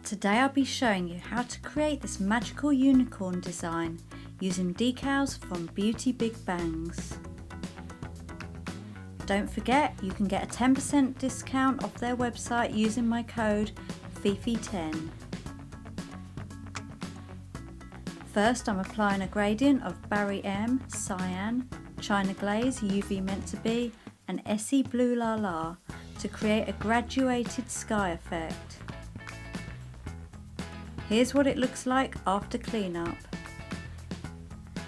Today I'll be showing you how to create this magical unicorn design using decals from Beauty Big Bangs. Don't forget you can get a 10% discount off their website using my code FIFI10. First I'm applying a gradient of Barry M-Cyan, China Glaze-UV meant to be, and Essie-Blue La La to create a graduated sky effect. Here's what it looks like after cleanup.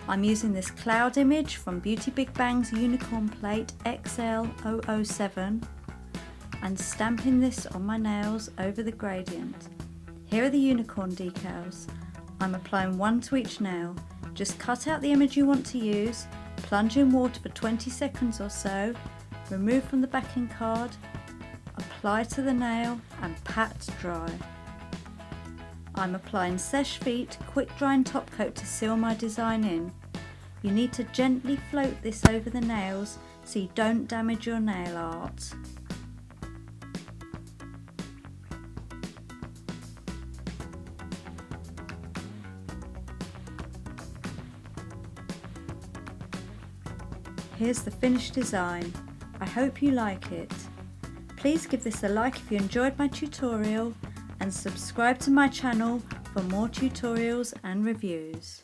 I'm using this cloud image from Beauty Big Bang's Unicorn Plate XL007 and stamping this on my nails over the gradient. Here are the unicorn decals. I'm applying one to each nail. Just cut out the image you want to use, plunge in water for 20 seconds or so, remove from the backing card, apply to the nail and pat dry. I'm applying Seche Vite quick drying top coat to seal my design in. You need to gently float this over the nails so you don't damage your nail art. Here's the finished design. I hope you like it. Please give this a like if you enjoyed my tutorial and subscribe to my channel for more tutorials and reviews.